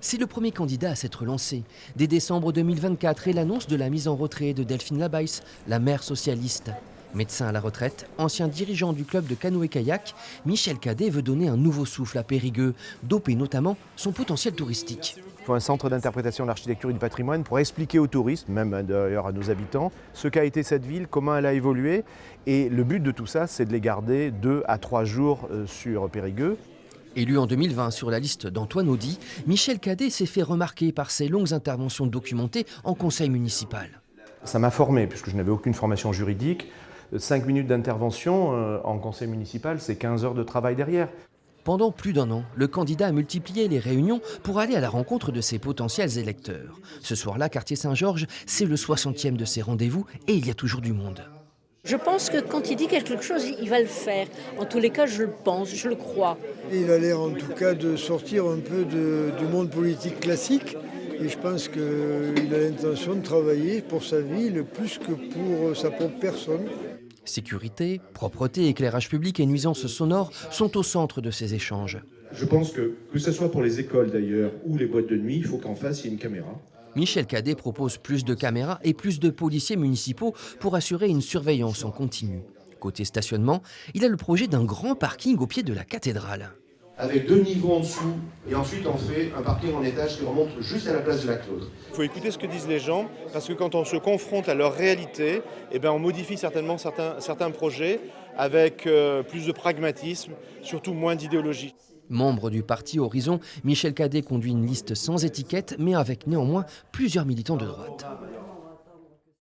C'est le premier candidat à s'être lancé. Dès décembre 2024 et l'annonce de la mise en retrait de Delphine Labaisse, la maire socialiste. Médecin à la retraite, ancien dirigeant du club de canoë-kayak, Michel Cadet veut donner un nouveau souffle à Périgueux, doper notamment son potentiel touristique. Il faut un centre d'interprétation de l'architecture et du patrimoine pour expliquer aux touristes, même d'ailleurs à nos habitants, ce qu'a été cette ville, comment elle a évolué. Et le but de tout ça, c'est de les garder 2 à 3 jours sur Périgueux. Élu en 2020 sur la liste d'Antoine Audy, Michel Cadet s'est fait remarquer par ses longues interventions documentées en conseil municipal. Ça m'a formé, puisque je n'avais aucune formation juridique. 5 minutes d'intervention en conseil municipal, c'est 15 heures de travail derrière. Pendant plus d'un an, le candidat a multiplié les réunions pour aller à la rencontre de ses potentiels électeurs. Ce soir-là, quartier Saint-Georges, c'est le 60e de ses rendez-vous et il y a toujours du monde. Je pense que quand il dit quelque chose, il va le faire. En tous les cas, je le pense, je le crois. Il a l'air en tout cas de sortir un peu du monde politique classique. Et je pense qu'il a l'intention de travailler pour sa ville plus que pour sa propre personne. Sécurité, propreté, éclairage public et nuisances sonores sont au centre de ces échanges. Je pense que ce soit pour les écoles d'ailleurs ou les boîtes de nuit, il faut qu'en face il y ait une caméra. Michel Cadet propose plus de caméras et plus de policiers municipaux pour assurer une surveillance en continu. Côté stationnement, il a le projet d'un grand parking au pied de la cathédrale. Avec 2 niveaux en dessous, et ensuite on fait un parking en étage qui remonte juste à la place de la Claude. Il faut écouter ce que disent les gens, parce que quand on se confronte à leur réalité, on modifie certainement certains projets avec plus de pragmatisme, surtout moins d'idéologie. Membre du parti Horizon, Michel Cadet conduit une liste sans étiquette, mais avec néanmoins plusieurs militants de droite.